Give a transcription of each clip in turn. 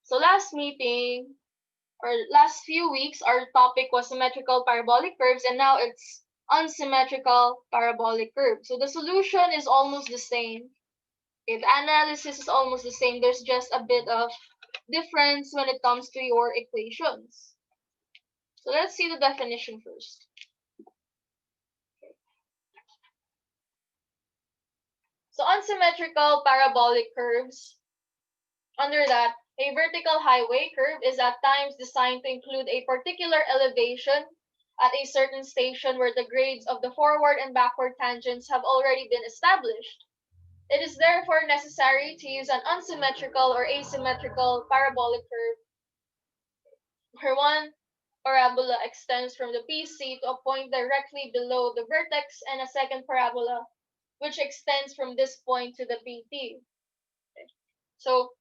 So last meeting, or last few weeks, our topic was symmetrical parabolic curves, and now it's unsymmetrical parabolic curves. So the solution is almost the same. Okay, the analysis is almost the same. There's just a bit of difference when it comes to your equations. So let's see the definition first. So unsymmetrical parabolic curves, under that, a vertical highway curve is at times designed to include a particular elevation at a certain station where the grades of the forward and backward tangents have already been established. It is therefore necessary to use an unsymmetrical or asymmetrical parabolic curve where one parabola extends from the PC to a point directly below the vertex and a second parabola which extends from this point to the PT. Okay. So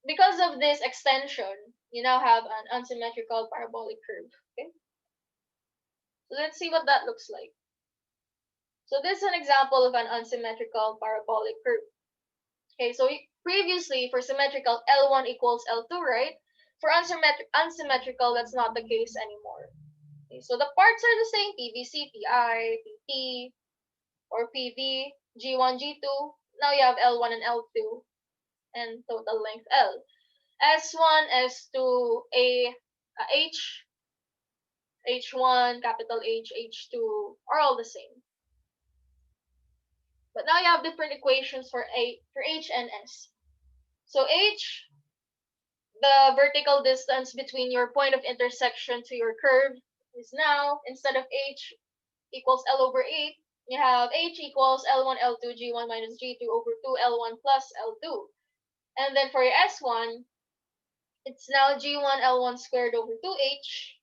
because of this extension, you now have an unsymmetrical parabolic curve. Okay, so let's see what that looks like. So this is an example of an unsymmetrical parabolic curve. Okay, so previously for symmetrical, L1 equals L2, right? For unsymmetrical, that's not the case anymore. Okay, so the parts are the same, PVC, PI, PT, or PV, G1, G2. Now you have L1 and L2, and total length L. S1, S2, H, H1, capital H, H2 are all the same. But now you have different equations for H and S. So H, the vertical distance between your point of intersection to your curve, is now, instead of H equals L over 8, you have H equals L1, L2, G1 minus G2 over 2, L1 plus L2. And then for your S1, it's now G1, L1 squared over 2H.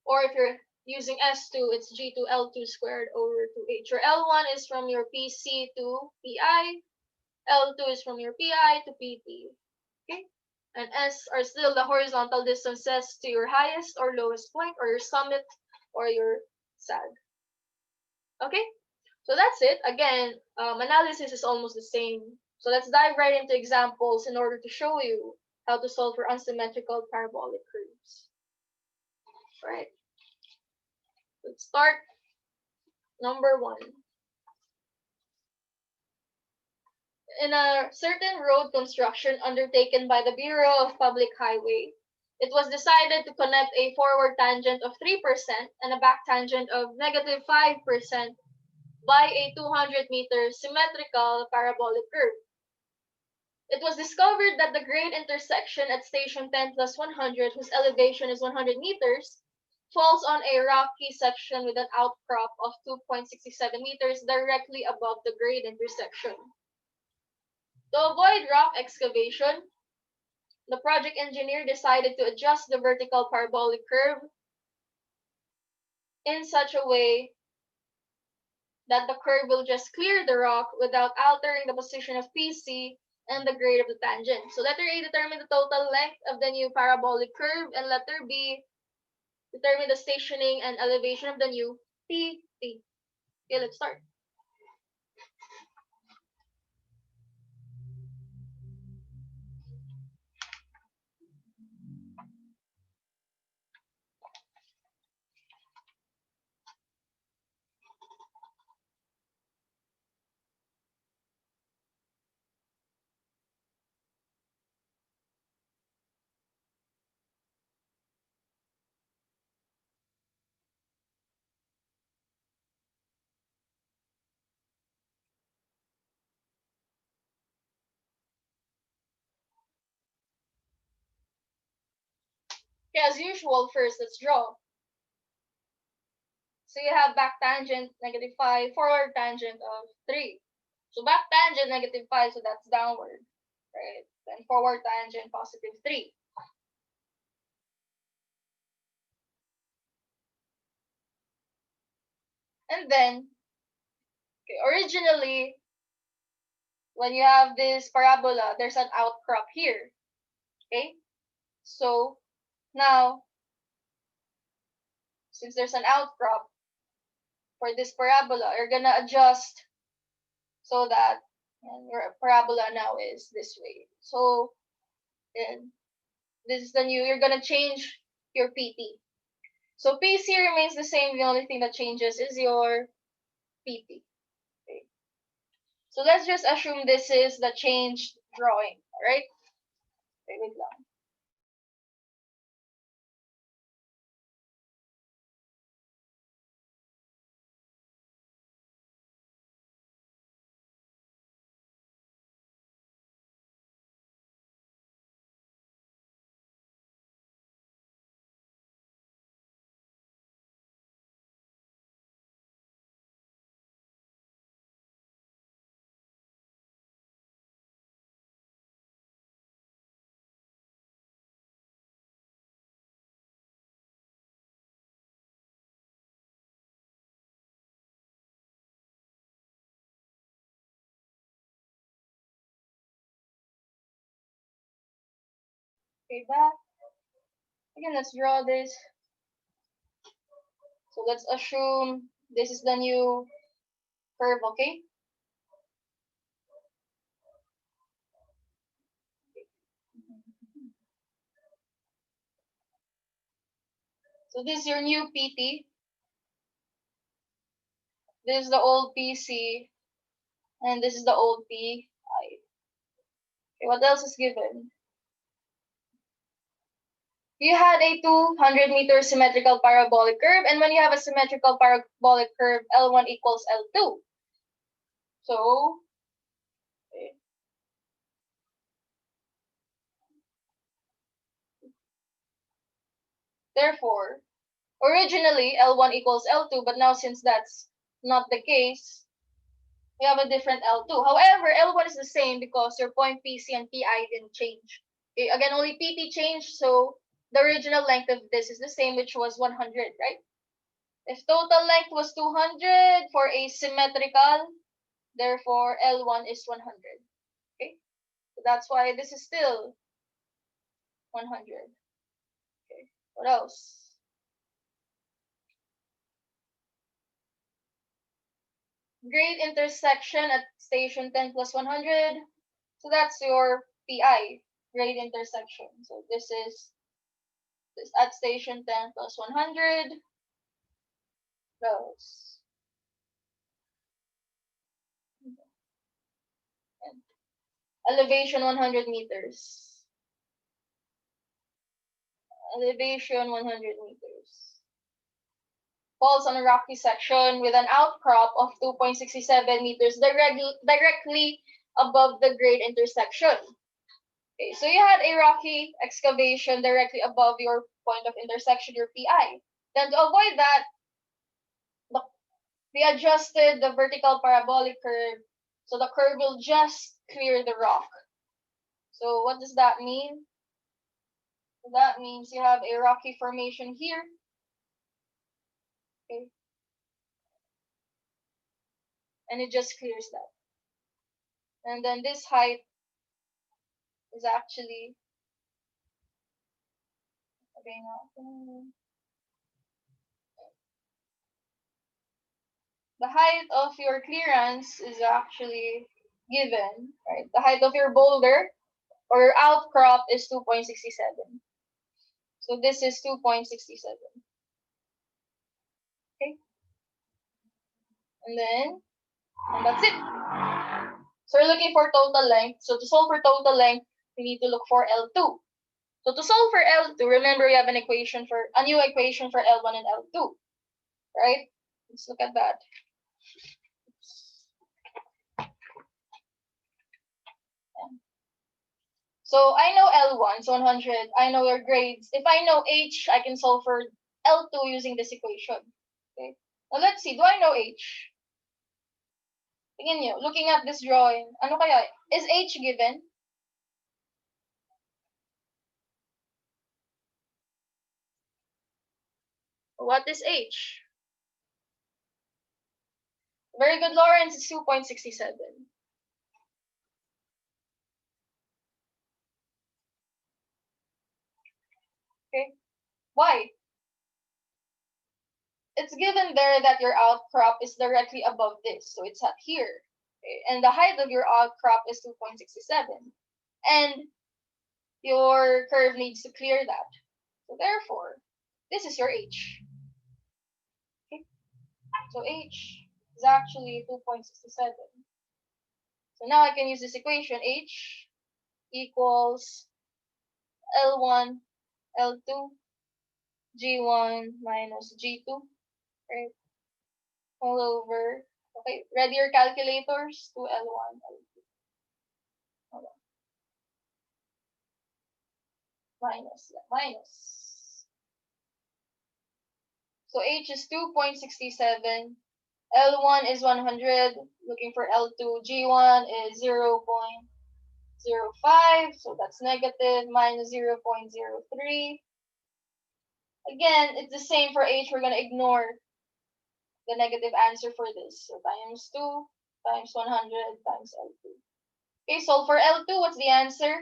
Or if you're using S2, it's G2, L2 squared over 2H. Your L1 is from your PC to PI. L2 is from your PI to PT. Okay? And S are still the horizontal distances to your highest or lowest point, or your summit, or your SAG. Okay? So that's it. Again, analysis is almost the same. So let's dive right into examples in order to show you how to solve for unsymmetrical parabolic curves. All right. Let's start. Number 1. In a certain road construction undertaken by the Bureau of Public Highway, it was decided to connect a forward tangent of 3% and a back tangent of negative 5% by a 200-meter symmetrical parabolic curve. It was discovered that the grade intersection at station 10 plus 100, whose elevation is 100 meters, falls on a rocky section with an outcrop of 2.67 meters directly above the grade intersection. To avoid rock excavation, the project engineer decided to adjust the vertical parabolic curve in such a way that the curve will just clear the rock without altering the position of PC and the grade of the tangent. So letter A, determine the total length of the new parabolic curve, and letter B, determine the stationing and elevation of the new PT. Okay, let's start. Okay, as usual, first let's draw. So you have back tangent negative 5, forward tangent of 3. So back tangent negative 5, so that's downward, right? Then forward tangent positive 3. And then, okay, originally, when you have this parabola, there's an outcrop here, okay? So now, since there's an outcrop for this parabola, you're gonna adjust so that your parabola now is this way. So And this is the new, you're gonna change your PT. So PC remains the same, the only thing that changes is your PT. Okay. So let's just assume this is the changed drawing, alright? Okay, wait lang. Okay, back. Again, let's draw this. So let's assume this is the new curve, okay? So this is your new PT. This is the old PC. And this is the old PI. Okay, what else is given? You had a 200-meter symmetrical parabolic curve, and when you have a symmetrical parabolic curve, L1 equals L2. So, okay. Therefore, originally L1 equals L2, but now since that's not the case, we have a different L2. However, L1 is the same because your point PC and PI didn't change. Okay, again, only PT changed, so the original length of this is the same, which was 100, right? If total length was 200 for a symmetrical, therefore L1 is 100. Okay, so that's why this is still 100. Okay, what else? Grade intersection at station 10 plus 100. So that's your PI, grade intersection. So this is this at station 10 plus 100. Plus elevation 100 meters. Elevation 100 meters. Falls on a rocky section with an outcrop of 2.67 meters directly above the grade intersection. Okay, so you had a rocky excavation directly above your point of intersection, your PI. Then to avoid that, we adjusted the vertical parabolic curve, so the curve will just clear the rock. So what does that mean? That means you have a rocky formation here. Okay. And it just clears that. And then this height is actually, okay, now, the height of your clearance is actually given, right? The height of your boulder or your outcrop is 2.67. So this is 2.67. Okay. And that's it. So we're looking for total length. So to solve for total length, we need to look for L2. So to solve for L2, remember we have an equation for a new equation for L1 and L2, right? Let's look at that. So I know L1 is 100. I know your grades. If I know H, I can solve for L2 using this equation. Okay. Now let's see. Do I know H? Tingin nyo, looking at this drawing, ano kaya? Is H given? What is H? Very good, Lawrence. It's 2.67. Okay. Why? It's given there that your outcrop is directly above this. So it's at here. Okay. And the height of your outcrop is 2.67. And your curve needs to clear that. So therefore, this is your H. Okay? So H is actually 2.67. So now I can use this equation. H equals L1, L2, G1 minus G2, right? All over. Okay, ready your calculators to L1, L2. Hold on. Minus. So H is 2.67. L1 is 100. Looking for L2. G1 is 0.05. So that's negative minus 0.03. Again, it's the same for H. We're going to ignore the negative answer for this. So times 2 times 100 times L2. Okay, so for L2, what's the answer?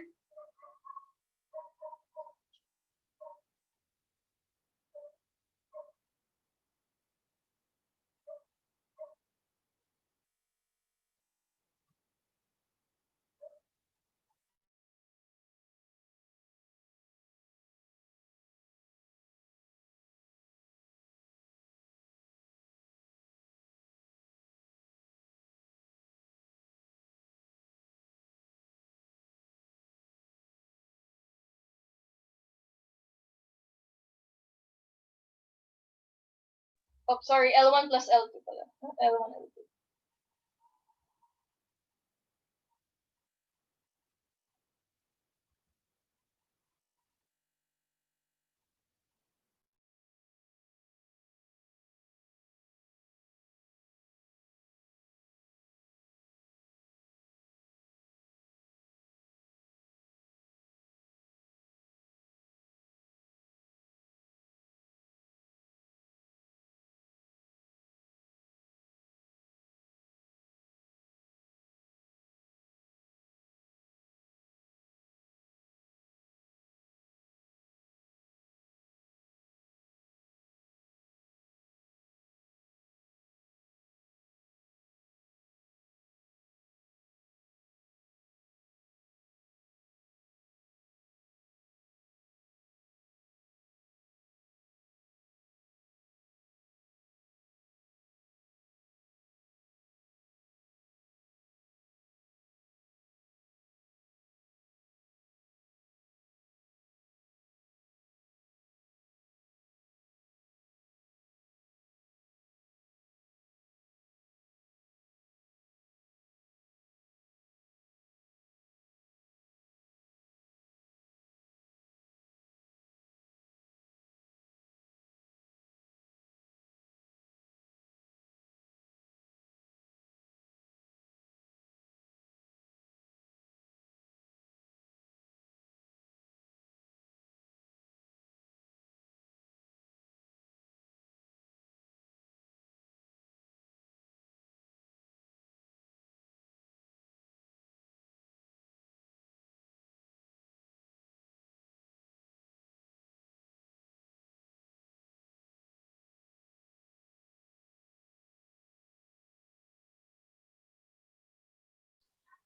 Oh, sorry, L1 plus L2 pala. L1, L2.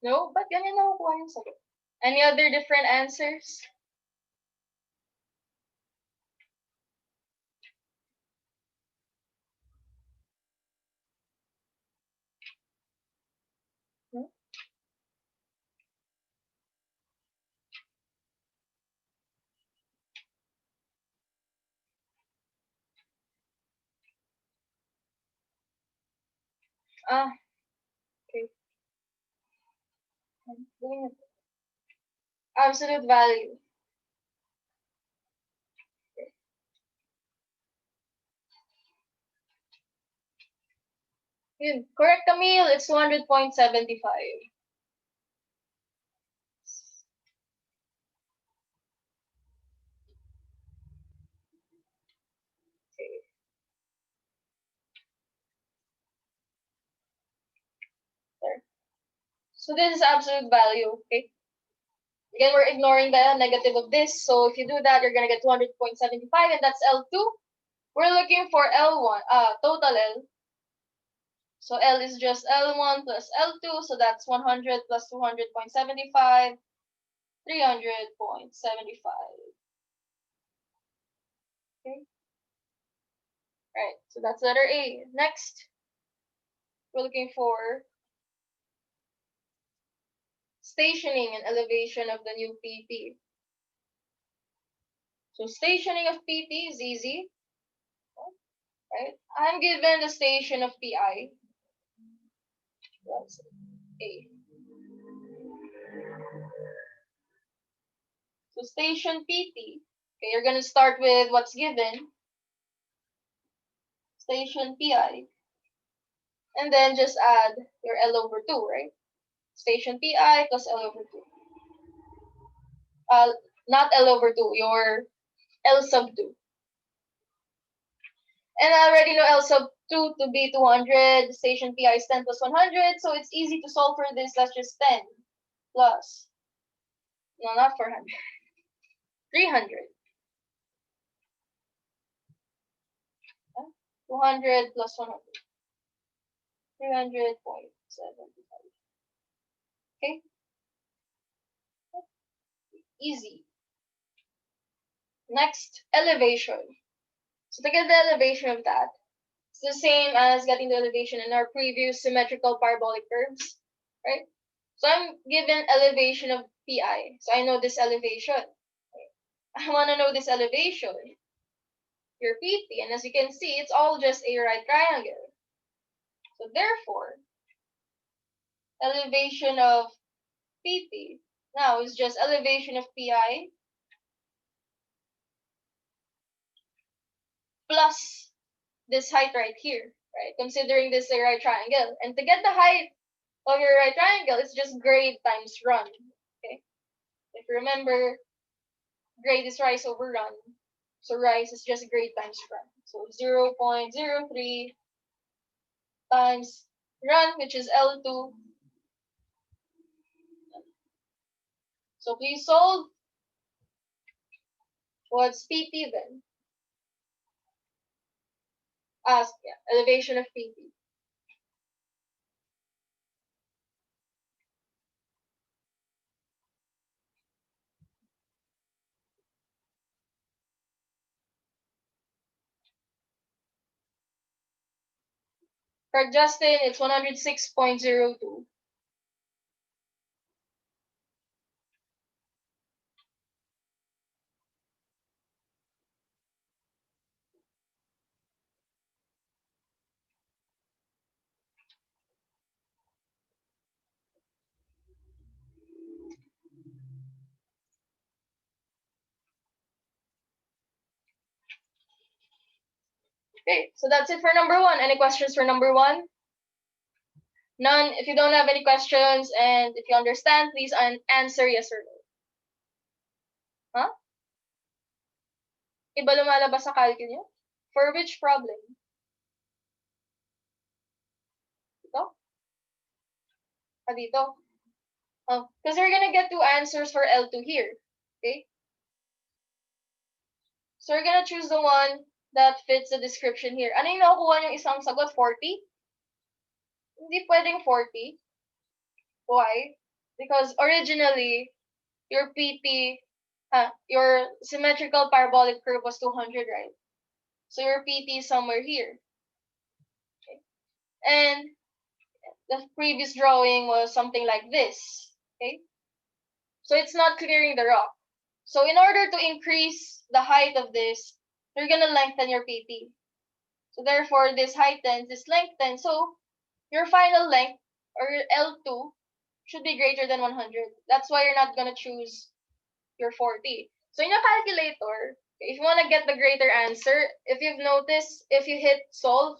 No, but ganyan nakukuha yung sagot. Any other different answers? Hmm? Ah, okay. I'm doing it. Absolute value. Yun. Correct, Camille. It's 200.75. Okay. There. So this is absolute value, okay? Again, we're ignoring the negative of this. So if you do that, you're going to get 200.75, and that's L2. We're looking for L1, total L. So L is just L1 plus L2, so that's 100 plus 200.75. 300.75. Okay. Right. So that's letter A. Next, we're looking for stationing and elevation of the new PT. So stationing of PT is easy, right? I'm given the station of PI. That's A. So station PT. Okay, you're gonna start with what's given. Station PI. And then just add your L over 2, right? Station PI plus L over 2. Uh, not L over 2, your L sub 2. And I already know L sub 2 to be 200. Station PI is 10 plus 100. So it's easy to solve for this. That's just 10 plus, no, not 400. 300. 200 plus 100. 300.75. Okay? Easy. Next, elevation. So to get the elevation of that, it's the same as getting the elevation in our previous symmetrical parabolic curves, right? So I'm given elevation of PI. So I know this elevation. I want to know this elevation, your PT. And as you can see, it's all just a right triangle. So therefore, elevation of PT now is just elevation of PI plus this height right here, right? Considering this a right triangle. And to get the height of your right triangle, it's just grade times run. Okay? If you remember, grade is rise over run. So rise is just grade times run. So 0.03 times run, which is L2. So please solve. What's PT then? Ask, yeah, elevation of PT. For Justin, it's 106.02. Okay, so that's it for number one. Any questions for number one? None. If you don't have any questions and if you understand, please answer yes or no. Huh? Iba lumalabas sa calc nyo? For which problem? Ito? Dito? Oh, because you're gonna get two answers for L2 here. Okay? So we're gonna choose the one that fits the description here. Ano yung nakukuha yung isang sagot? 40? Hindi pwedeng 40. Why? Because originally, your PT, your symmetrical parabolic curve was 200, right? So your PT is somewhere here. Okay? And the previous drawing was something like this. Okay? So it's not clearing the rock. So in order to increase the height of this, you're gonna lengthen your PT. So therefore, this heightens, this lengthens. So your final length, or your L2, should be greater than 100. That's why you're not gonna choose your 40. So in a calculator, if you want to get the greater answer, if you've noticed, if you hit solve,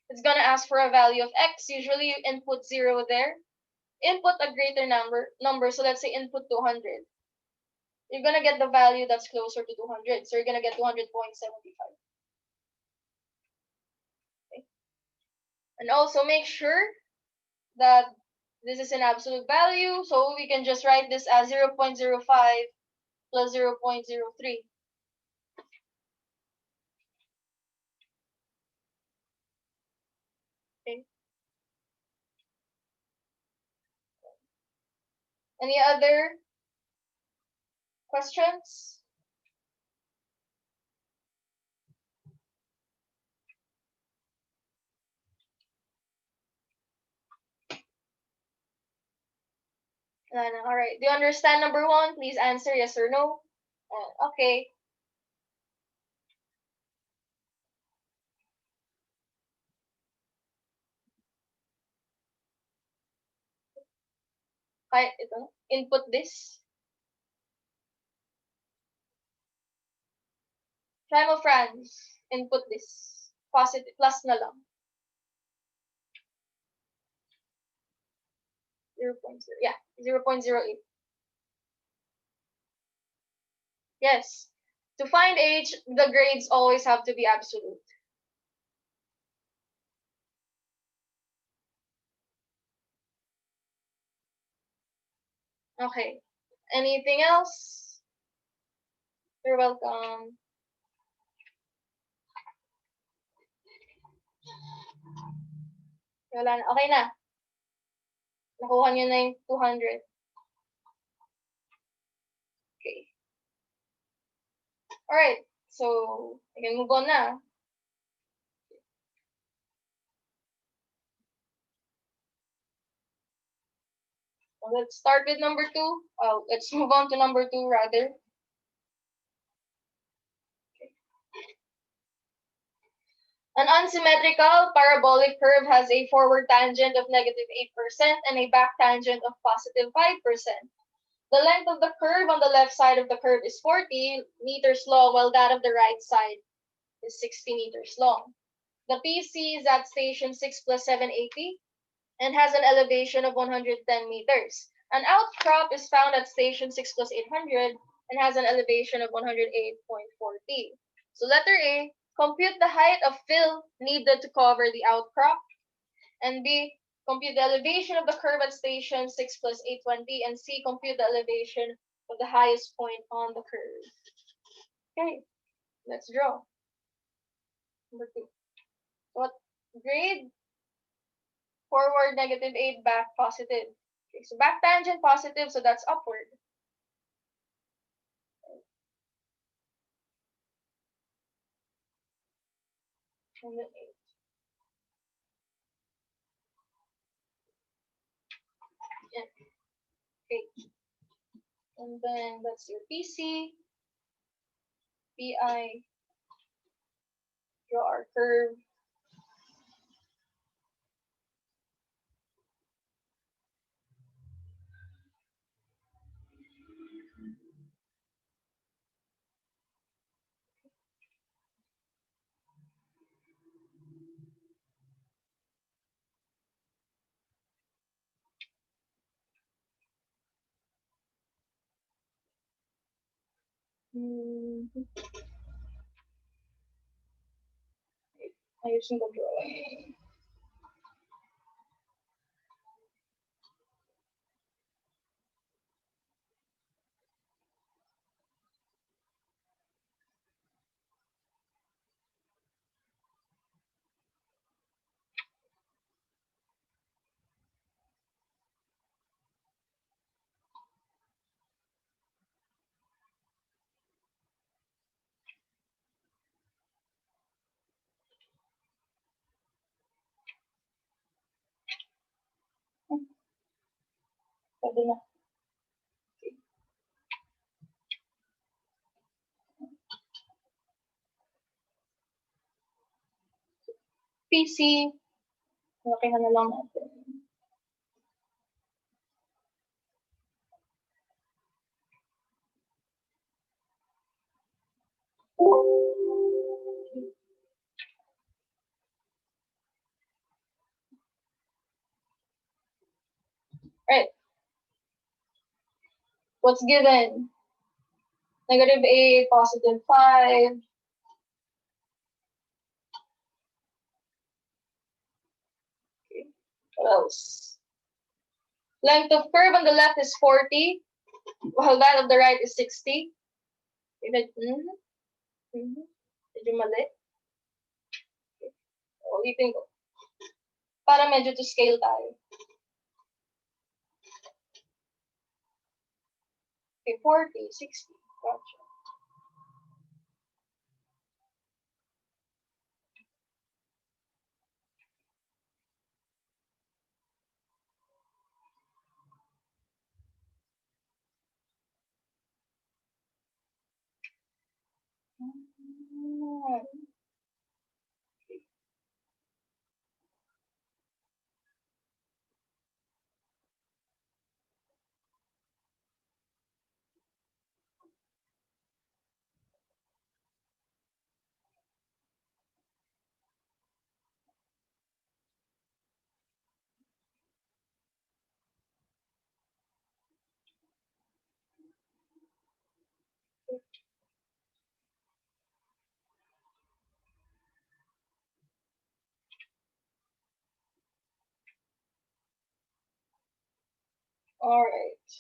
it's gonna ask for a value of x. Usually you input 0 there. Input a greater number. So let's say input 200. You're gonna get the value that's closer to 200. So you're gonna get 200.75. Okay? And also make sure that this is an absolute value. So we can just write this as 0.05 plus 0.03. Okay. Any other Questions? All right. Do you understand number 1? Please answer yes or no. Okay. Ito, input this. Try mo, Franz. Input this. Positive. Plus na lang. 0.0. Yeah. 0.08. Yes. To find H, the grades always have to be absolute. Okay. Anything else? You're welcome. Wala na. Okay na. Nakuha niyo na yung 200. Okay. Alright. So, I can move on na. Well, let's start with number 2. Let's move on to number 2 rather. An unsymmetrical parabolic curve has a forward tangent of -8% and a back tangent of +5%. The length of the curve on the left side of the curve is 40 meters long, while that of the right side is 60 meters long. The PC is at station 6 plus 780 and has an elevation of 110 meters. An outcrop is found at station 6 plus 800 and has an elevation of 108.40. So letter A, compute the height of fill needed to cover the outcrop. And B, compute the elevation of the curve at station 6 plus 820. And C, compute the elevation of the highest point on the curve. Okay, let's draw. Number 2. What grade? Forward -8, back positive. Okay, so back tangent positive, so that's upward. And then 8. Yeah. Okay. And then that's your PC. PI. Draw our curve. Ayusin ko drawing. Pwede na. PC. Lakihan na lang natin. Right. What's given? -8, +5. Okay. What else? Length of curve on the left is 40, while that of the right is 60. Medyo mali. Ulitin ko. Para medyo to scale tayo. Okay, 40, 60. Gotcha. All right.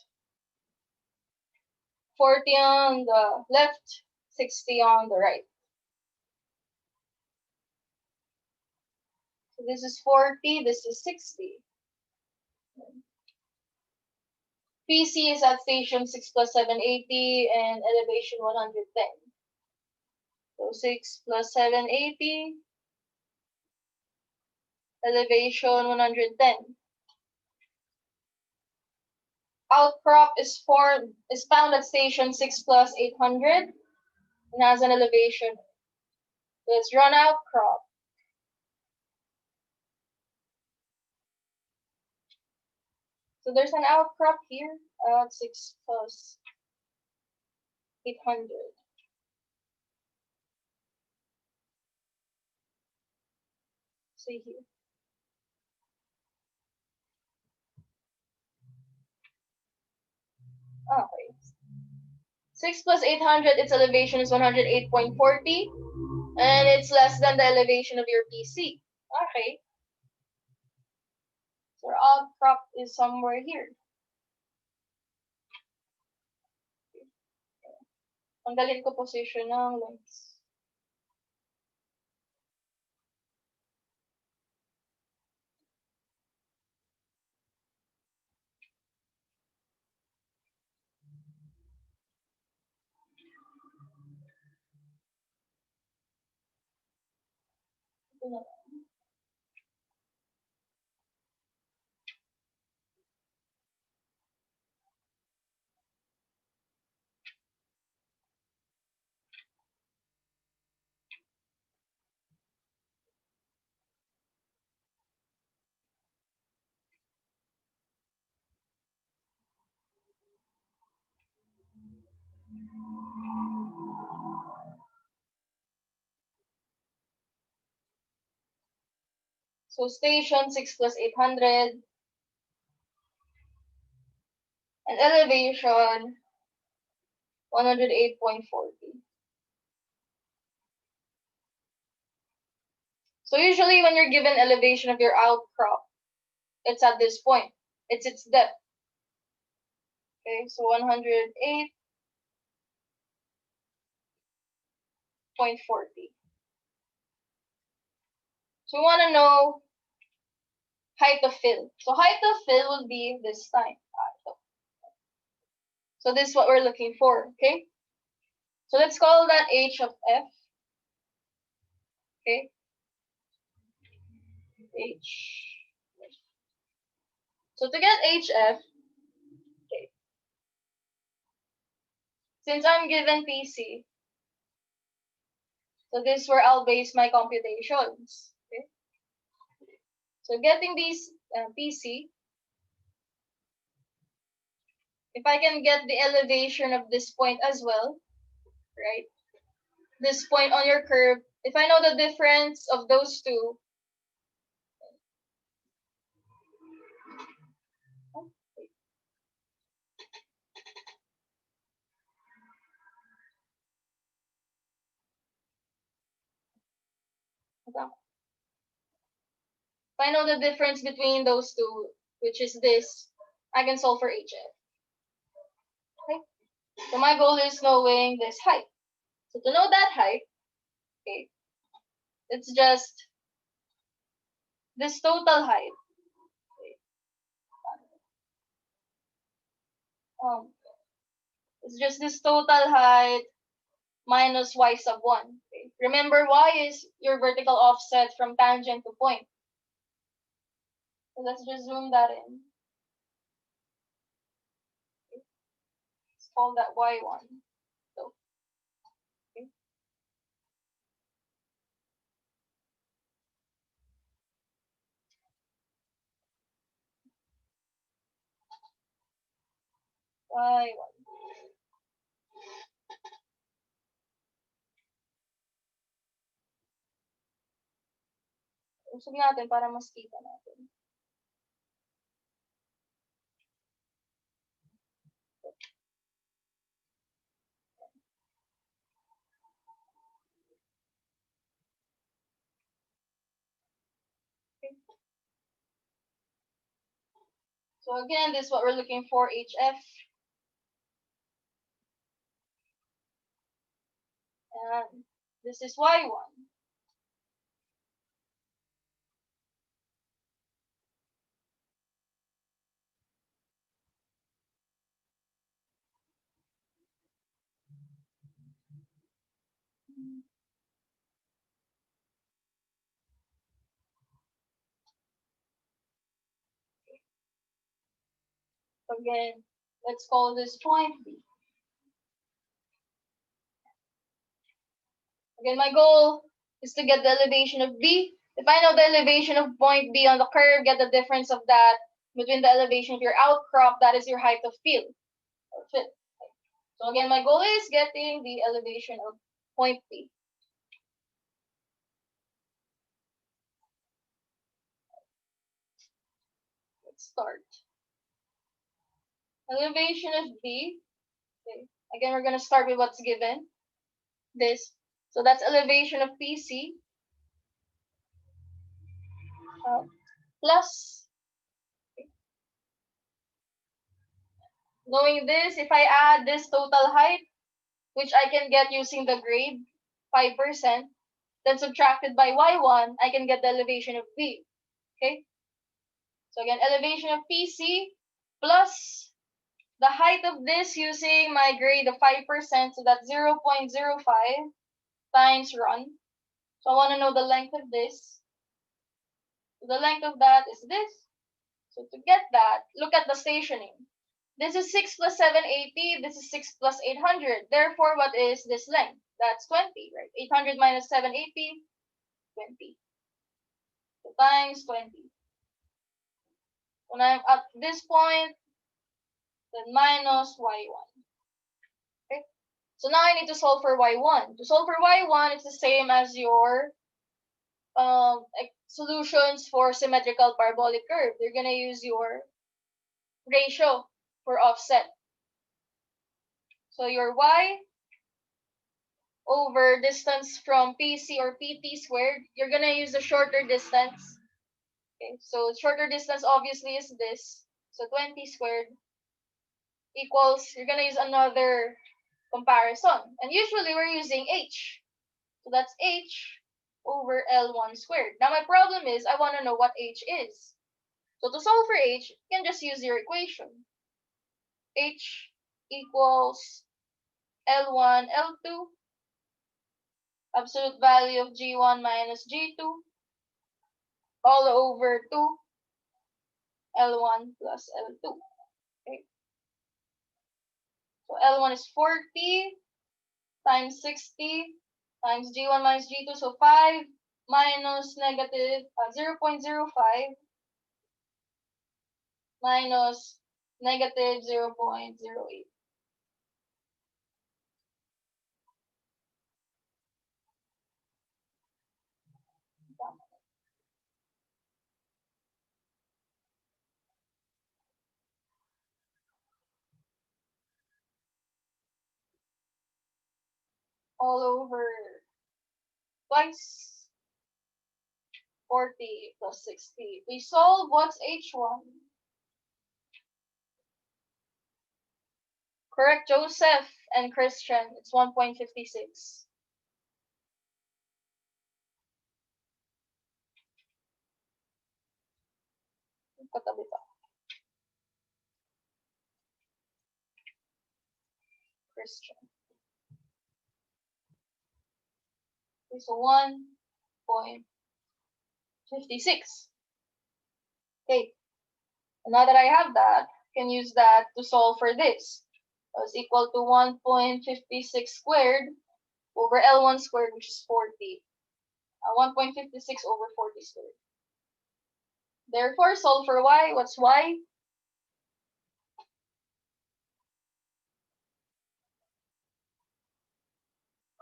40 on the left, 60 on the right. So this is 40, this is 60. PC is at station 6 plus 780 and elevation 110. So 6 plus 780, elevation 110. Outcrop is found at station 6 plus 800 and has an elevation. Let's run outcrop. So there's an outcrop here at 6 plus 800. See here. Okay. 6 plus 800, its elevation is 108.40, and it's less than the elevation of your PC. Okay. So our outcrop is somewhere here. Tanggalin ko position ng lens. Ito na. So station 6 plus 800, and elevation 108.40. So usually when you're given elevation of your outcrop, it's at this point. It's its depth. Okay, so 108.40. So we want to know height of fill. So height of fill will be this time. So this is what we're looking for, okay? So let's call that h of f, okay? H. So to get hf, okay, since I'm given PC, so this is where I'll base my computations, okay? So getting these PC, if I can get the elevation of this point as well, right? This point on your curve, if I know the difference of those two, if I know the difference between those two, which is this, I can solve for hf. Okay? So my goal is knowing this height. So to know that height, okay, it's just this total height. Okay. It's just this total height minus y sub 1. Okay. Remember, y is your vertical offset from tangent to point. So let's just zoom that in. Okay. Let's call that y1. So, okay. Y1. Usog natin para mas kita natin. Okay. So again, this is what we're looking for, HF. And this is y1. Again, let's call this point B. Again, my goal is to get the elevation of B. If I know the elevation of point B on the curve, get the difference of that between the elevation of your outcrop, that is your height of field or fit. So again, my goal is getting the elevation of point B. Let's start. Elevation of B. Okay. Again, we're going to start with what's given. This. So that's elevation of PC plus. Okay. Knowing this, if I add this total height, which I can get using the grade, 5%, then subtracted by y1, I can get the elevation of B. Okay? So again, elevation of PC plus the height of this using my grade of 5%, so that's 0.05 times run. So I want to know the length of this. So the length of that is this. So to get that, look at the stationing. This is 6 plus 780. This is 6 plus 800. Therefore, what is this length? That's 20, right? 800 minus 780, 20. So times 20. When I'm at this point, then minus y1. Okay? So now I need to solve for y1. To solve for y1, it's the same as your solutions for symmetrical parabolic curve. You're going to use your ratio for offset. So your y over distance from PC or PT squared, you're going to use the shorter distance. Okay, so shorter distance obviously is this. So 20 squared equals, you're going to use another comparison. And usually we're using h. So that's h over L1 squared. Now my problem is I want to know what h is. So to solve for h, you can just use your equation. H equals L1, L2, absolute value of G1 minus G2, all over 2, L1 plus L2. Okay. So L1 is 40 times 60 times G1 minus G2, so 5 minus negative 0.05 minus negative 0.08. All over twice 40 plus 60. We solve what's H1. Correct, Joseph and Christian. It's 1.56. Katabi pa. Christian. Okay, so 1.56. Okay, and now that I have that, I can use that to solve for this. That's equal to 1.56 squared over L1 squared, which is 40. 1.56 over 40 squared. Therefore, solve for y. What's y?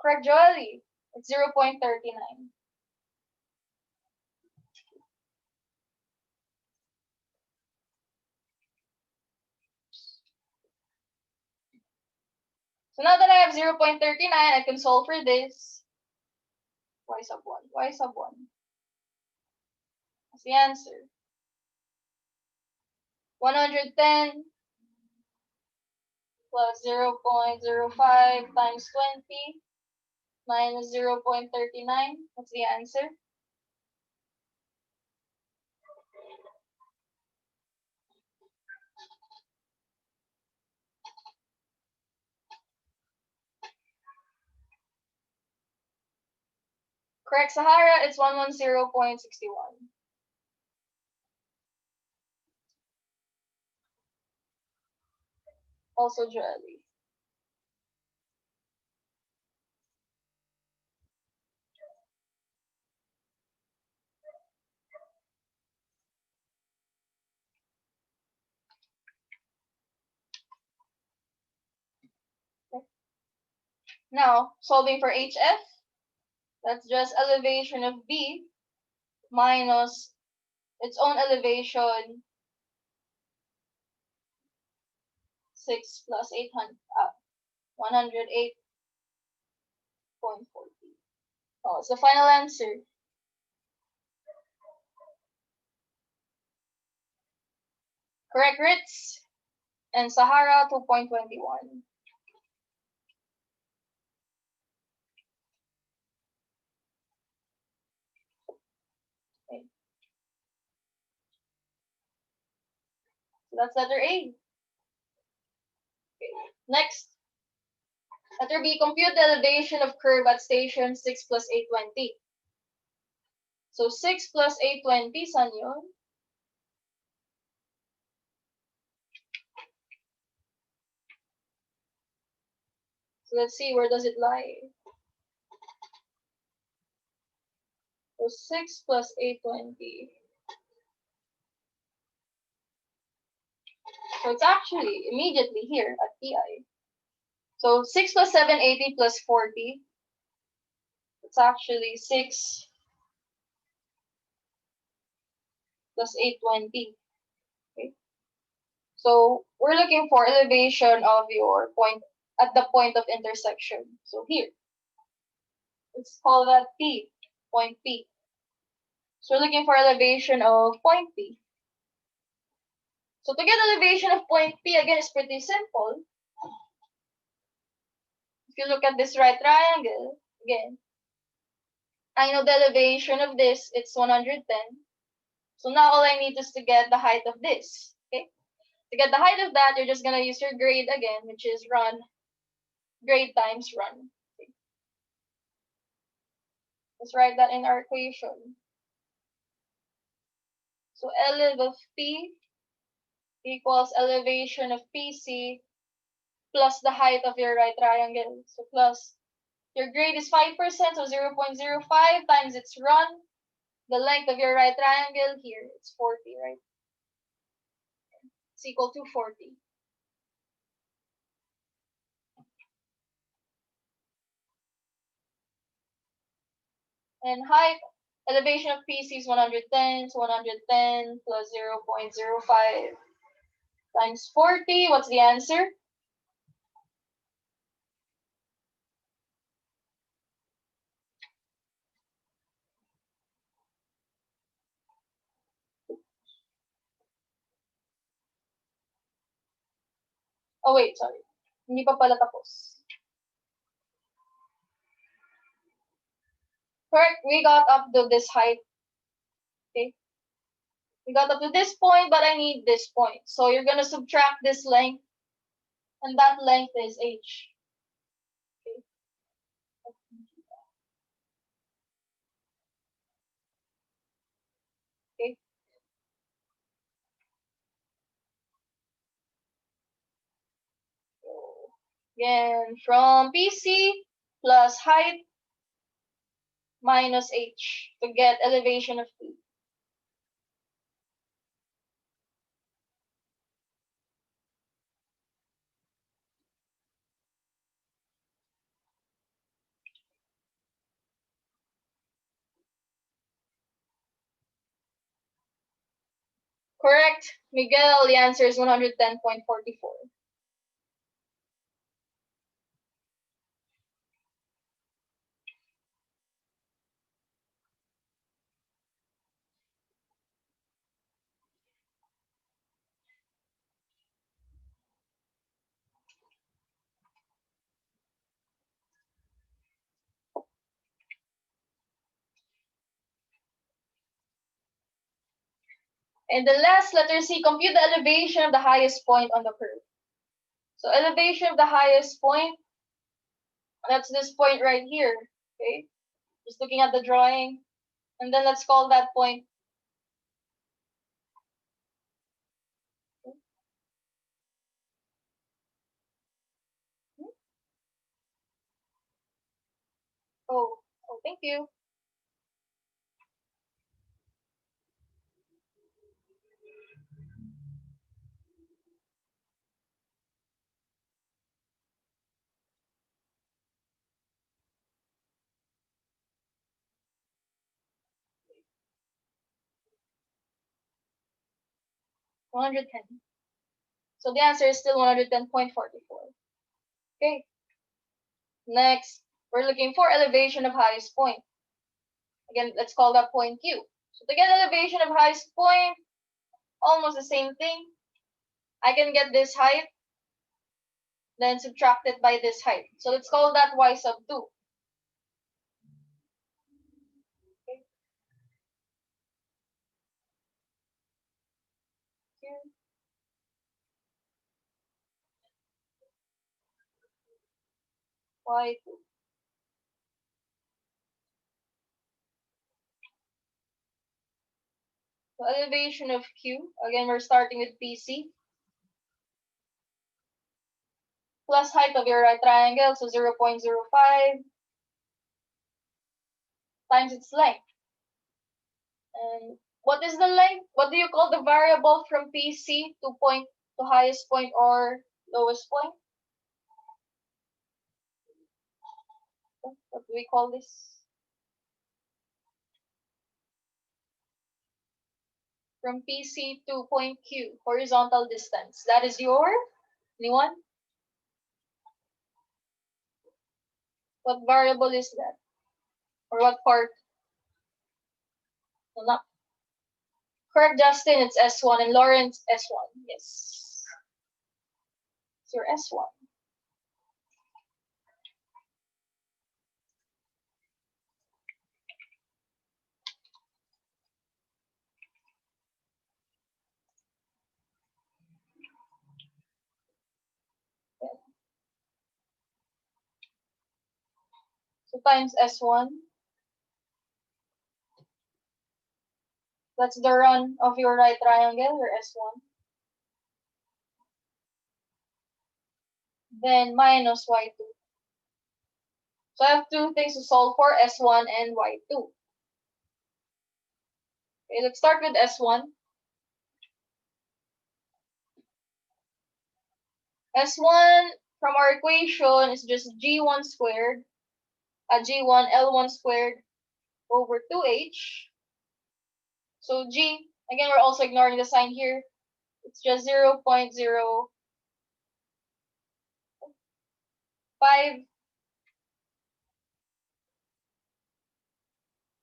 Correct, Joely. It's 0.39. So now that I have 0.39, I can solve for this. Y sub 1. Y sub 1. That's the answer. 110 plus 0.05 times 20 minus 0.39. What's the answer? Correct, Sahara. It's 110.61. Also Joely. Okay. Now, solving for HF, that's just elevation of B minus its own elevation 6 plus 800, 108.40. Oh, it's the final answer. Correct, Ritz. And Sahara, 2.21. Okay. So that's letter A. Okay. Next, letter B, compute the elevation of curve at station 6 plus 820. So 6 plus 820, saan yun? So let's see, where does it lie? So 6 plus 820. So it's actually immediately here at PI. So 6 plus 780 plus 40. It's actually 6 plus 820. Okay. So we're looking for elevation of your point at the point of intersection. So here, let's call that P, point P. So we're looking for elevation of point P. So to get elevation of point P, again, it's pretty simple. If you look at this right triangle, again, I know the elevation of this, it's 110. So now all I need is to get the height of this, okay? To get the height of that, you're just going to use your grade again, which is run, grade times run. Okay. Let's write that in our equation. So elev of P equals elevation of PC plus the height of your right triangle. So plus, your grade is 5%, so 0.05 times its run. The length of your right triangle here, it's 40, right? It's equal to 40. And height, elevation of PC is 110, so 110 plus 0.05 times 40. What's the answer? Oh, wait, sorry. Hindi pa pala tapos. Correct, we got up to this height. Okay. We got up to this point, but I need this point. So you're going to subtract this length, and that length is h. Again, from PC plus height minus h to get elevation of P. Correct, Miguel. The answer is 110.44. And the last, letter C, compute the elevation of the highest point on the curve. So elevation of the highest point, that's this point right here. Okay, just looking at the drawing. And then let's call that point. Oh, thank you. 110. So the answer is still 110.44. Okay, next, we're looking for elevation of highest point. Again, let's call that point Q. So to get elevation of highest point, almost the same thing. I can get this height, then subtract it by this height. So let's call that y sub 2. Okay. Y2. So elevation of Q, again, we're starting with PC, plus height of your right triangle, so 0.05 times its length. And what is the length? What do you call the variable from PC to highest point or lowest point? What do we call this? From PC to point Q, horizontal distance. That is your, anyone? What variable is that? Or what part? No, not correct, Justin. It's S1 and Lawrence S1. Yes, it's your S1. Yeah. So times S1. That's the run of your right triangle, your S1. Then minus Y2. So I have two things to solve for, S1 and Y2. Okay, let's start with S1. S1 from our equation is just G1 squared, G1 L1 squared over 2H. So G, again, we're also ignoring the sign here. It's just 0.05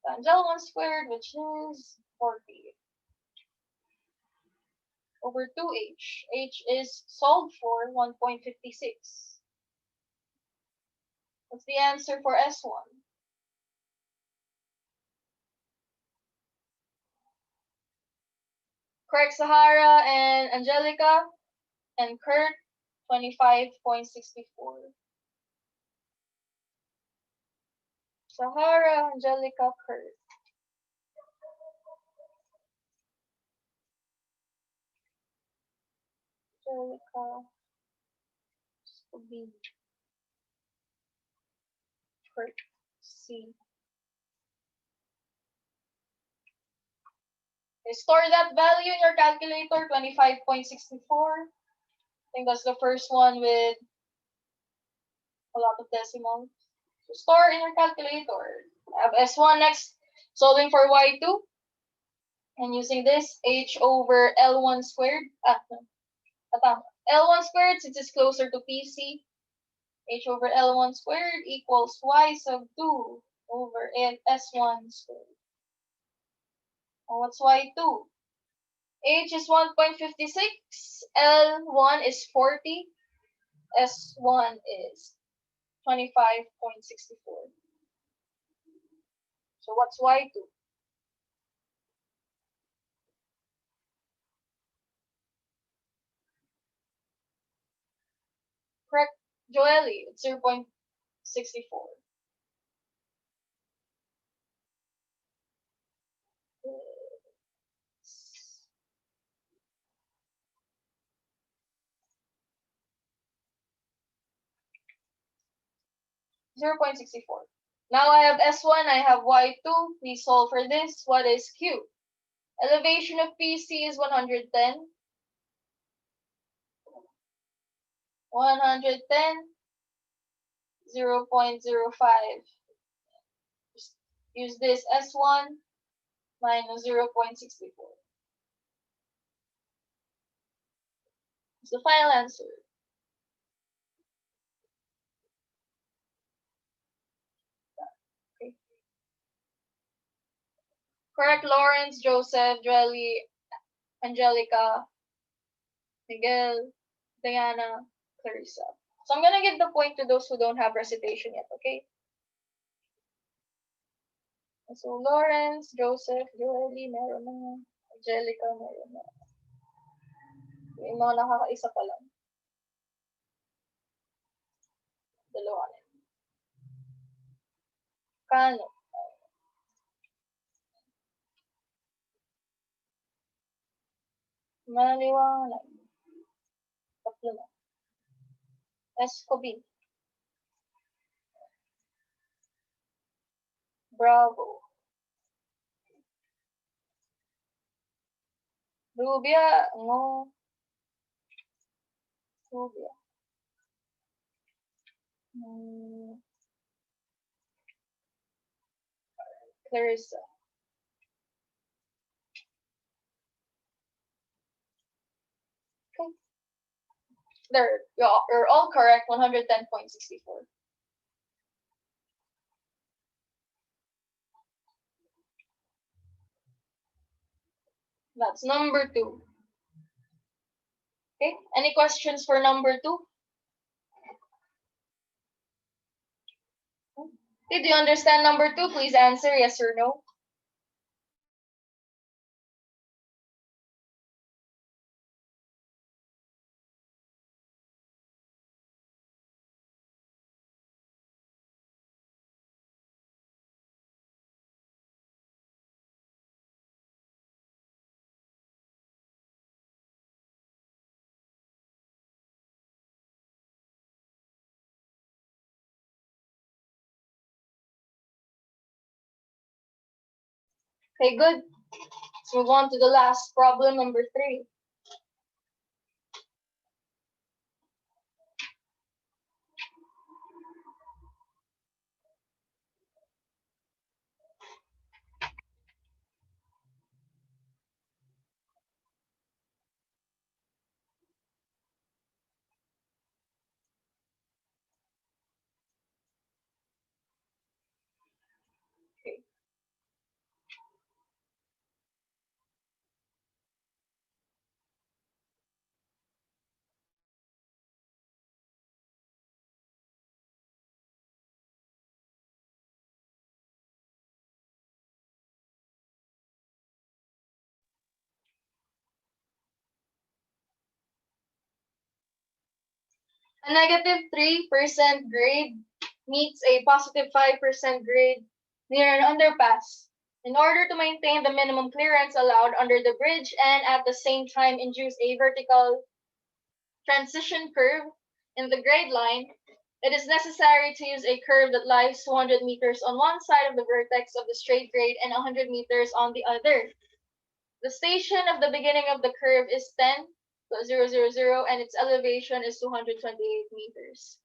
times L1 squared, which is 40 over 2H. H is solved for 1.56. What's the answer for S1? Correct, Sahara and Angelica and Kurt, 25.64. Sahara, Angelica, Kurt. Angelica, B. Correct. C. Okay, store that value in your calculator, 25.64. I think that's the first one with a lot of decimals. So store in your calculator. I have S1 next, solving for Y2. And using this, H over L1 squared. L1 squared, since it's closer to PC. H over L1 squared equals Y sub 2 over S1 squared. And what's Y2? H is 1.56, L1 is 40, S1 is 25.64. So what's Y2? Correct, Joely, it's 0.64. 0.64. Now I have S1, I have Y2. Please solve for this. What is Q? Elevation of PC is 110. 110, 0.05. Just use this S1 minus 0.64. It's the final answer. Okay. Correct, Lawrence, Joseph, Joely, Angelica, Miguel, Diana, Clarissa. So I'm gonna give the point to those who don't have recitation yet, okay? So Lawrence, Joseph, Joely, meron na. Angelica, meron na. Yung mga nakakaisa pa lang. Dalawa na. Kano? Maliwanag. Tatlo na. Escobil. Bravo. Rubia. No. Rubia. Clarissa. Okay. There. You're all correct. 110.64. That's number 2. Okay. Any questions for number 2? Okay, do you understand number 2? Please answer yes or no. Okay, good. Let's move on to the last problem, number 3. Okay. A negative 3% grade meets a positive 5% grade near an underpass in order to maintain the minimum clearance allowed under the bridge and at the same time induce a vertical transition curve in the grade line. It is necessary to use a curve that lies 200 meters on one side of the vertex of the straight grade and 100 meters on the other. The station of the beginning of the curve is 10 plus 0, 0, 0, and its elevation is 228 meters.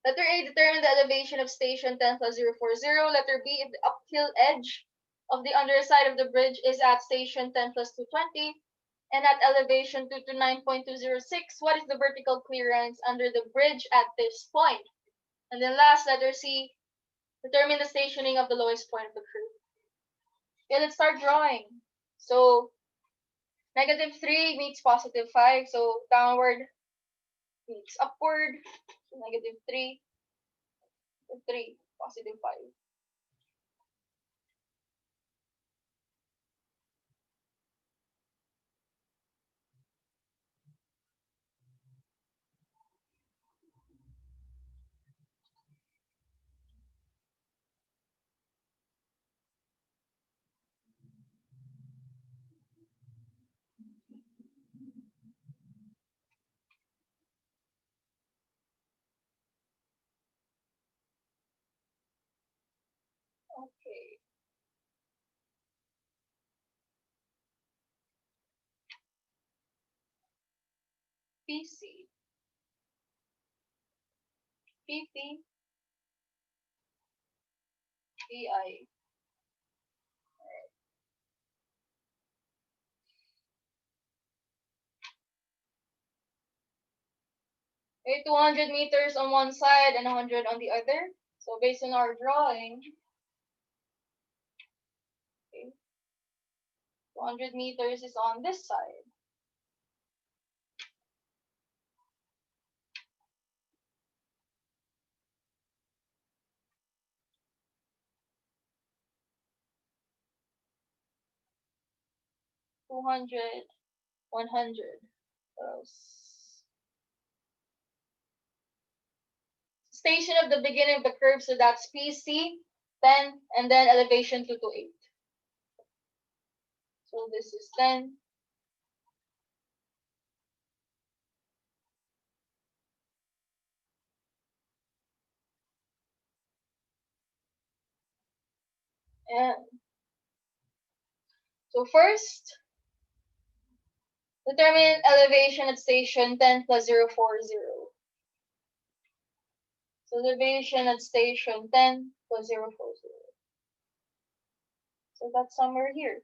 Letter A, determine the elevation of station 10 plus 0, 4, 0. Letter B, if the uphill edge of the underside of the bridge is at station 10 plus 220 and at elevation 229.206, what is the vertical clearance under the bridge at this point? And then last, letter C, determine the stationing of the lowest point of the curve. Okay, let's start drawing. So, -3 meets +5, so downward meets upward. So -3, 3, +5. Okay. PC, PT, PI. Okay, 200 meters on one side and 100 on the other. So based on our drawing, okay, 200 meters is on this side. Two hundred, 100. Station of the beginning of the curve, so that's PC, 10, and then elevation 228. So this is 10. And so first, determine elevation at station 10 plus 040. So elevation at station 10 plus 040. So that's somewhere here.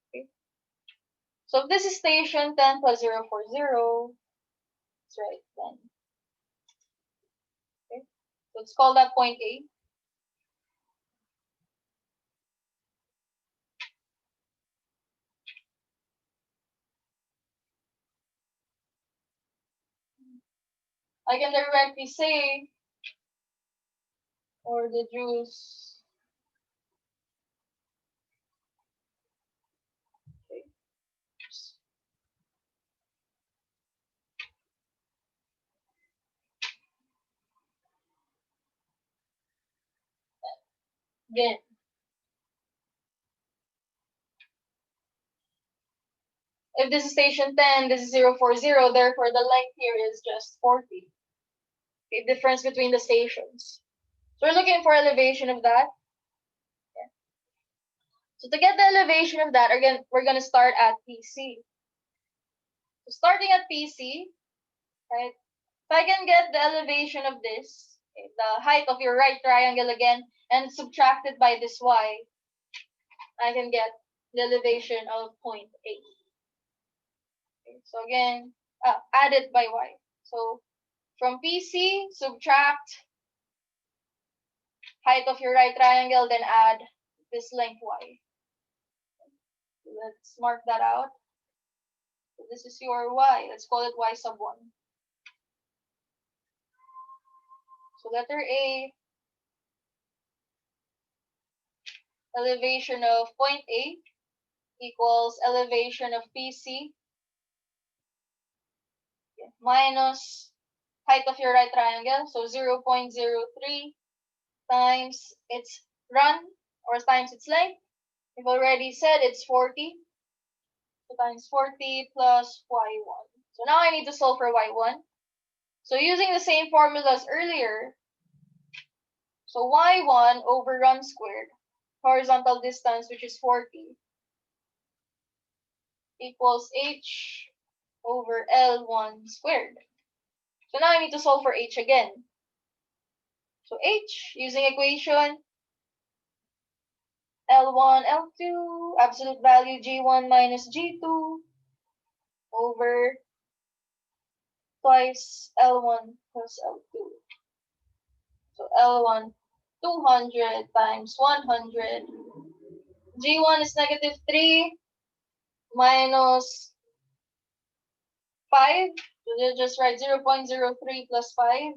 Okay. So if this is station 10 plus 040, it's right 10. Okay. So let's call that point A. I can directly say or deduce, okay, again, if this is station 10, this is 040, therefore the length here is just 40. Okay, difference between the stations. So we're looking for elevation of that. Yeah. So to get the elevation of that, again, we're going to start at PC. So starting at PC, right, if I can get the elevation of this, okay, the height of your right triangle again, and subtract it by this y, I can get the elevation of point A. Okay, so again, add it by y. So from PC, subtract height of your right triangle, then add this length y. So let's mark that out. So this is your y. Let's call it y sub 1. So letter A, elevation of point A equals elevation of PC minus height of your right triangle. So 0.03 times its run or times its length. We've already said it's 40. So times 40 plus y1. So now I need to solve for y1. So using the same formulas earlier, so y1 over run squared, horizontal distance, which is 40, equals h over L1 squared. So now I need to solve for h again. So h, using equation, L1, L2, absolute value G1 minus G2 over twice L1 plus L2. So L1, 200 times 100. G1 is negative 3 minus 5. So you just write 0.03 plus 5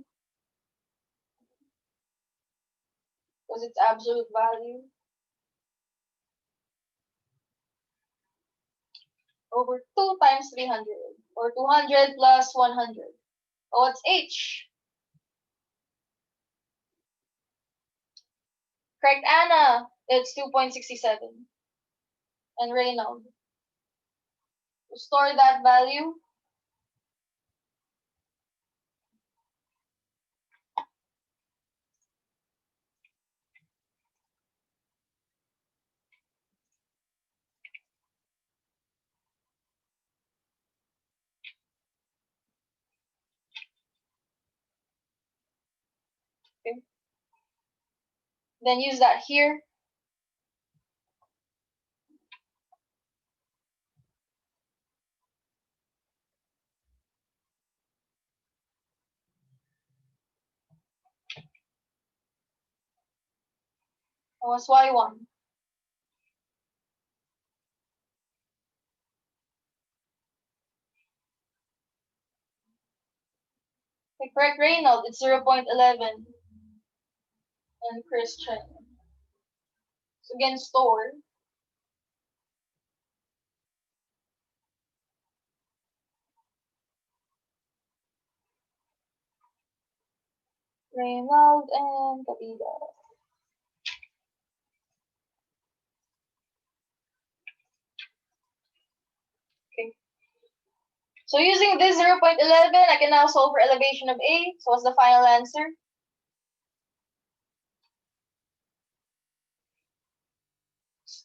because it's absolute value. Over 2 times 300, or 200 plus 100. Oh, what's H? Correct, Anna. It's 2.67. And Reynold. To store that value, okay, then use that here. Oh, what's Y1? Okay, correct, Reynold. It's 0.11. And Christian. So again, store. Reynold and Kabida. Okay. So using this 0.11, I can now solve for elevation of A. So what's the final answer?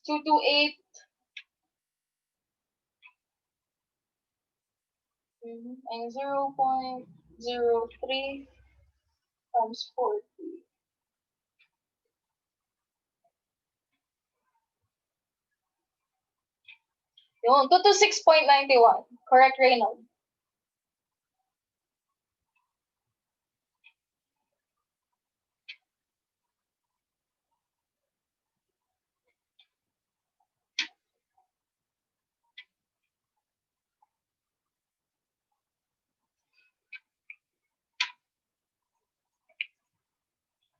228 and 0.03 times 40. Yun, 226.91. Correct, Reynold.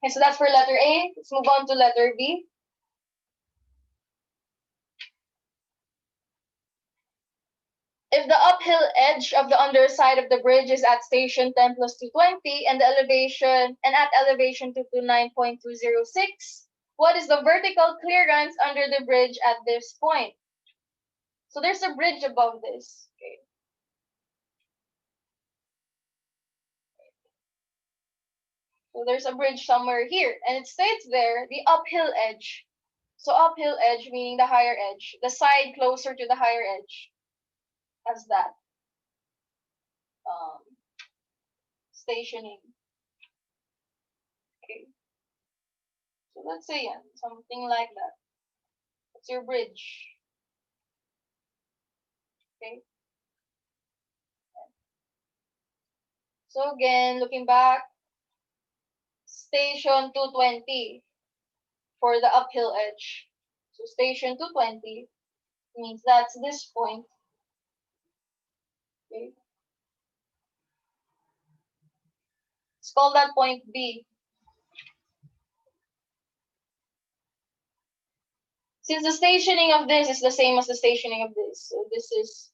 Okay, so that's for letter A. Let's move on to letter B. If the uphill edge of the underside of the bridge is at station 10 plus 220 and the elevation and at elevation 229.206, what is the vertical clearance under the bridge at this point? So there's a bridge above this. Okay. So there's a bridge somewhere here, and it states there the uphill edge. So uphill edge meaning the higher edge, the side closer to the higher edge has that stationing. Okay. So let's say something like that. It's your bridge. Okay. So again, looking back, station 220 for the uphill edge. So station 220 means that's this point. Okay. Let's call that point B. Since the stationing of this is the same as the stationing of this, so this is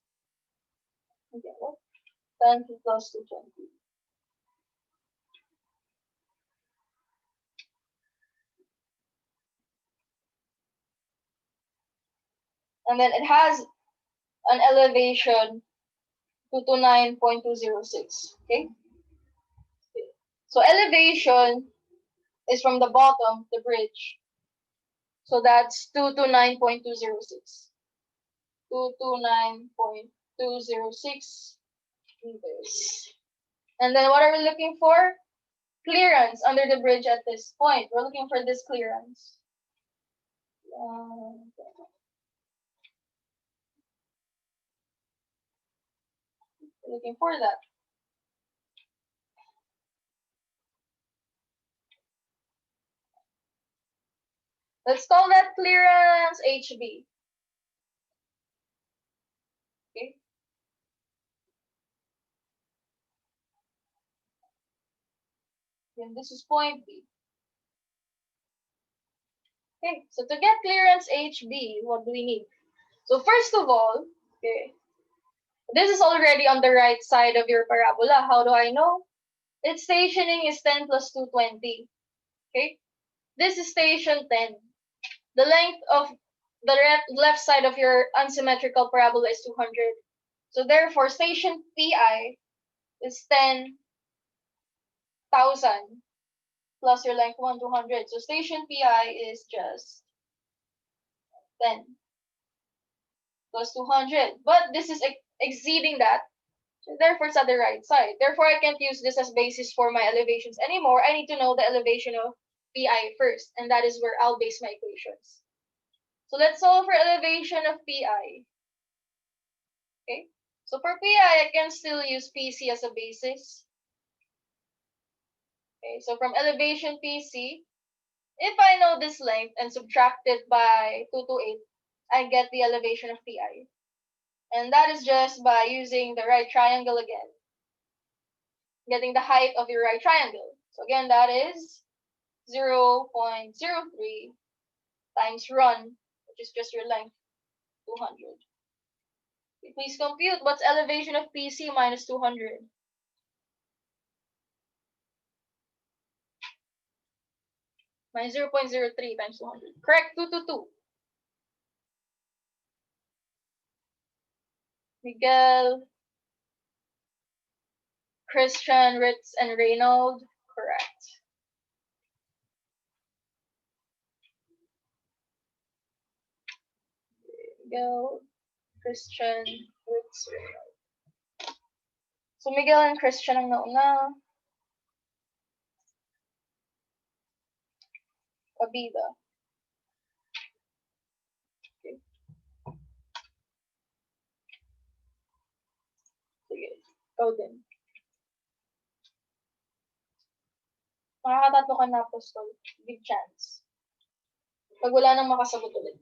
okay, what? 10 plus 220. And then it has an elevation 229.206. Okay. So elevation is from the bottom, the bridge. So that's 229.206. 229.206 meters. And then what are we looking for? Clearance under the bridge at this point. We're looking for this clearance. Looking for that. Let's call that clearance HB. Okay. And this is point B. Okay, so to get clearance HB, what do we need? So first of all, okay, this is already on the right side of your parabola. How do I know? Its stationing is 10 plus 220. Okay, this is station 10. The length of the left side of your unsymmetrical parabola is 200. So therefore, station PI is 10,000 plus your length 200. So station PI is just 10 plus 200. But this is exceeding that. So therefore, it's at the right side. Therefore, I can't use this as basis for my elevations anymore. I need to know the elevation of PI first. And that is where I'll base my equations. So let's solve for elevation of PI. Okay. So for PI, I can still use PC as a basis. Okay. So from elevation PC, if I know this length and subtract it by 228, I get the elevation of PI. And that is just by using the right triangle again. Getting the height of your right triangle. So again, that is 0.03 times run, which is just your length, 200. Okay, please compute what's elevation of PC minus 200. Minus 0.03 times 200. Correct, 222. Miguel, Christian, Ritz, and Reynold. Correct. Miguel, Christian, Ritz, Reynold. So Miguel and Christian ang nauna. Kabida. Okay. Sige. Go din. Makakatatlo ka na, Apostol. Big chance. Pag wala nang makasagot ulit.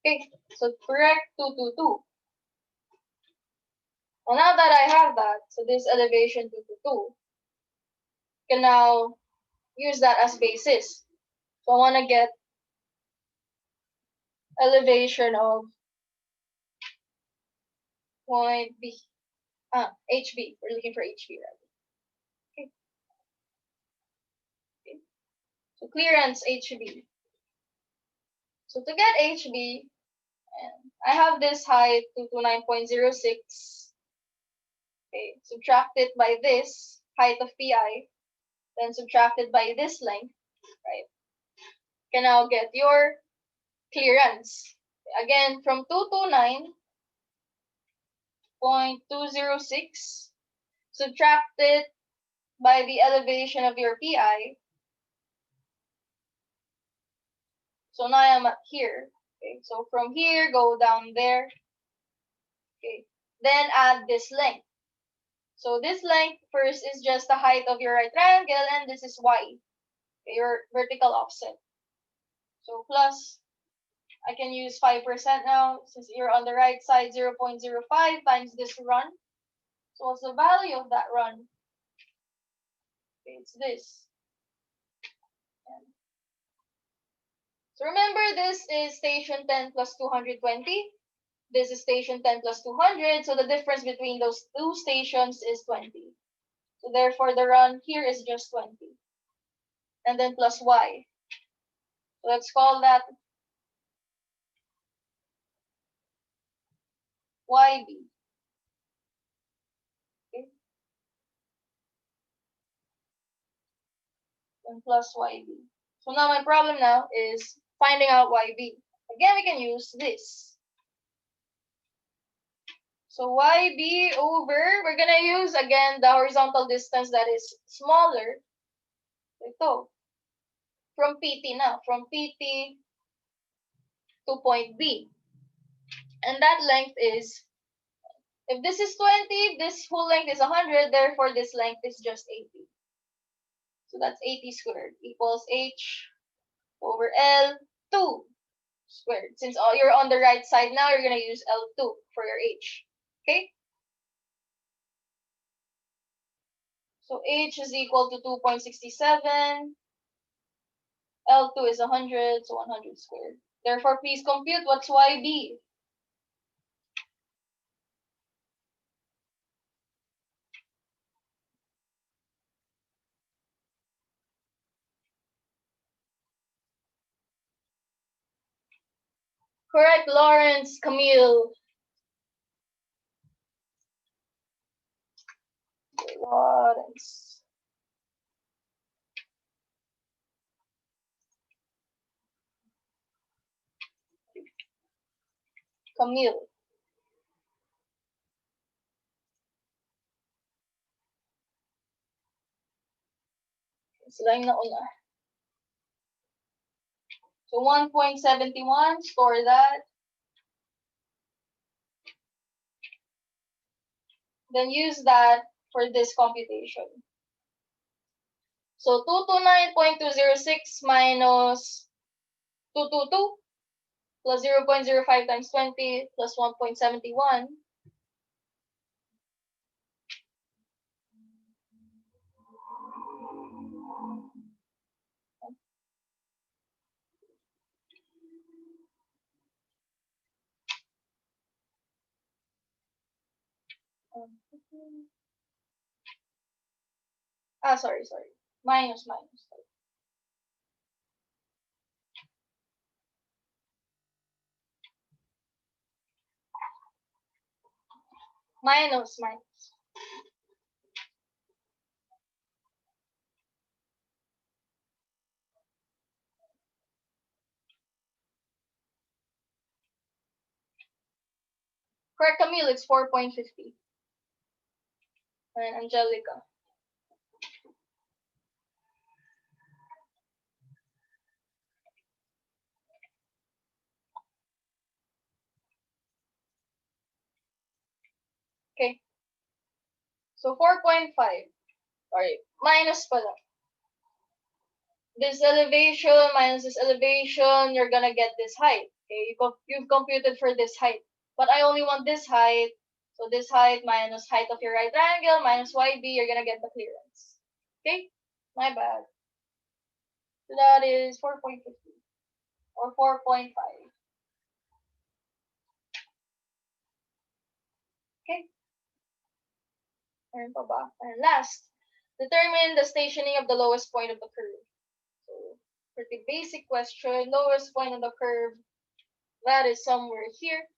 Okay, so correct 222. Well, now that I have that, so this elevation 222, can now use that as basis. So I want to get elevation of point B. HB. We're looking for HB, right? Okay. Okay. So clearance HB. So to get HB, I have this height 229.06. Okay, subtracted by this height of PI, then subtracted by this length, right? You can now get your clearance. Again, from 229.206 subtracted by the elevation of your PI. So now I'm at here. Okay, so from here, go down there. Okay, then add this length. So this length first is just the height of your right triangle, and this is y, okay, your vertical offset. So plus, I can use 5% now, since you're on the right side, 0.05 times this run. So what's the value of that run? Okay, it's this. So remember, this is station 10 plus 220. This is station 10 plus 200. So the difference between those two stations is 20. So therefore, the run here is just 20. And then plus y. So let's call that YB. Okay. and plus YB. So now my problem now is finding out YB. Again, we can use this. So YB over, we're gonna use again the horizontal distance that is smaller. Ito. From PT now, from PT to point B. And that length is, if this is 20, this whole length is 100, therefore this length is just 80. So that's 80 squared equals H over L2 squared. Since you're on the right side now, you're going to use L2 for your H. Okay? So H is equal to 2.67. L2 is 100, so 100 squared. Therefore, please compute what's YB. Correct, Lawrence, Camille. Lawrence. Camille. Sila yung nauna. So 1.71, store that. Then use that for this computation. So 229.206 minus 222 plus 0.05 times 20 plus 1.71. Sorry. Minus. Minus. Correct, Camille, it's 4.50. And Angelica. Okay. So 4.5. Sorry, minus pala. This elevation minus this elevation, you're gonna get this height. Okay, you've computed for this height. But I only want this height. So this height minus height of your right triangle minus YB, you're gonna get the clearance. Okay? My bad. So that is 4.50 or 4.5. Okay? And last, determine the stationing of the lowest point of the curve. So, pretty basic question. Lowest point of the curve, that is somewhere here.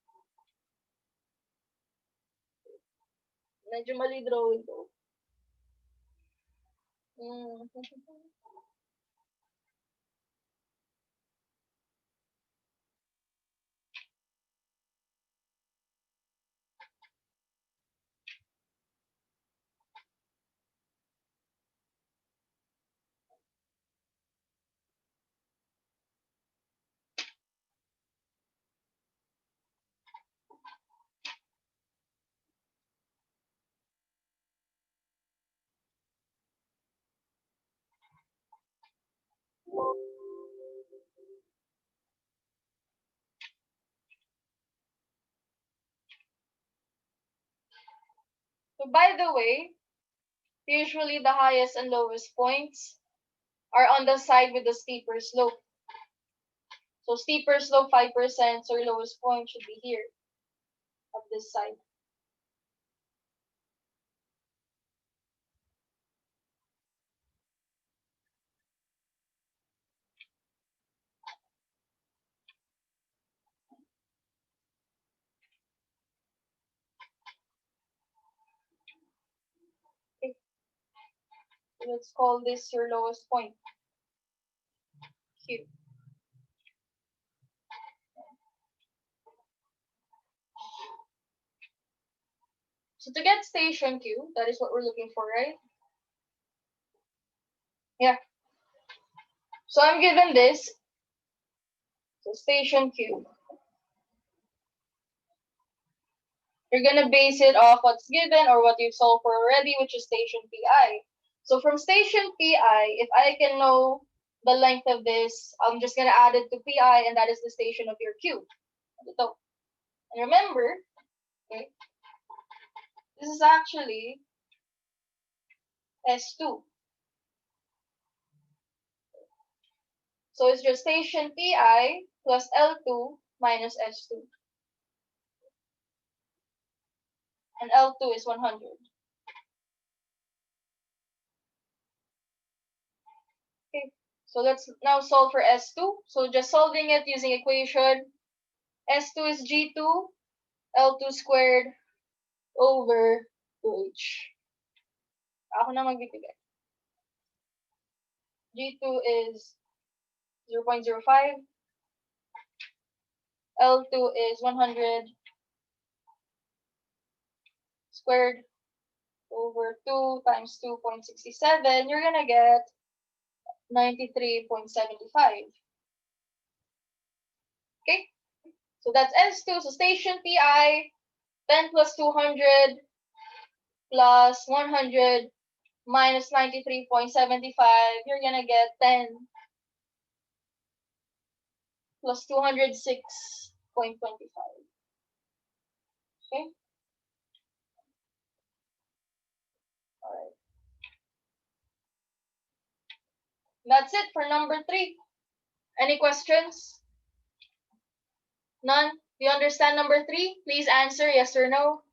Medyo mali drawing ko. So by the way, usually the highest and lowest points are on the side with the steeper slope. So steeper slope 5%, so your lowest point should be here at this side. Okay. So let's call this your lowest point. Q. So to get station Q, that is what we're looking for, right? Yeah. So I'm given this. So station Q. You're gonna base it off what's given or what you've solved for already, which is station PI. So from station PI, if I can know the length of this, I'm just gonna add it to PI, and that is the station of your Q. Ito. And remember, okay, this is actually S2. So it's just station PI plus L2 minus S2. And L2 is 100. Okay, so let's now solve for S2. So just solving it using equation, S2 is G2, L2 squared over 2H. Ako na magbibigay. G2 is 0.05. L2 is 100 squared over 2 times 2.67. You're going to get 93.75. Okay? So that's S2. So station PI, 10 plus 200 plus 100 minus 93.75. You're going to get 10 plus 206.25. Okay? All right. That's it for number 3. Any questions? None? Do you understand number 3? Please answer yes or no.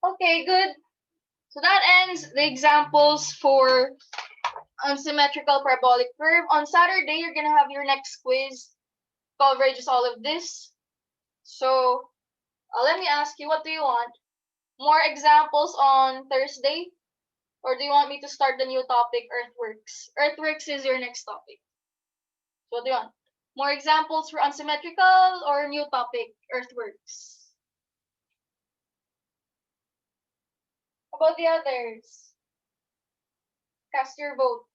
Okay, good. So that ends the examples for unsymmetrical parabolic curve. On Saturday, you're going to have your next quiz. Coverage is all of this. So let me ask you, what do you want? More examples on Thursday? Or do you want me to start the new topic, Earthworks? Earthworks is your next topic. So what do you want? More examples for unsymmetrical or new topic, Earthworks? How about the others? Cast your vote.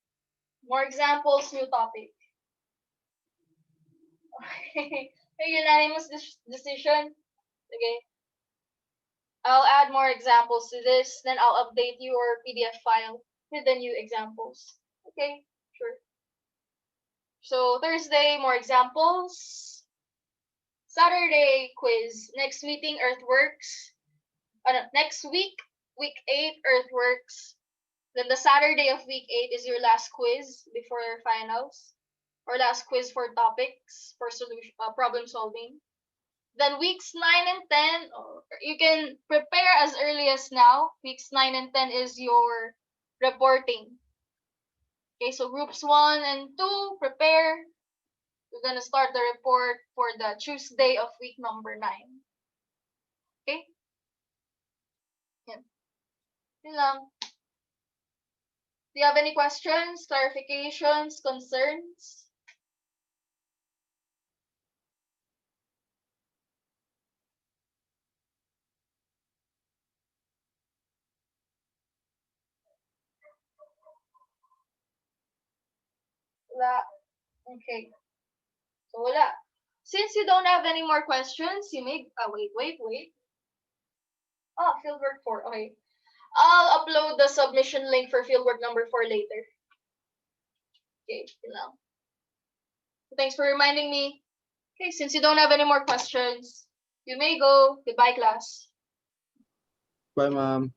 More examples, new topic. Okay. A unanimous decision. Okay. I'll add more examples to this, then I'll update your PDF file with the new examples. Okay, sure. So Thursday, more examples. Saturday, quiz. Next meeting, Earthworks. Next week, week 8, Earthworks. Then the Saturday of week 8 is your last quiz before your finals, or last quiz for topics for solution problem solving. Then weeks 9 and 10, you can prepare as early as now. Weeks 9 and 10 is your reporting. Okay, so groups 1 and 2, prepare. We're gonna start the report for the Tuesday of week number 9. Okay? Yan. Yun lang. Do you have any questions, clarifications, concerns? Wala. Okay. So wala. Since you don't have any more questions, you may... wait. Fieldwork 4. Okay. I'll upload the submission link for fieldwork number 4 later. Okay, yun lang. Thanks for reminding me. Okay, since you don't have any more questions, you may go. Goodbye, class. Bye, ma'am.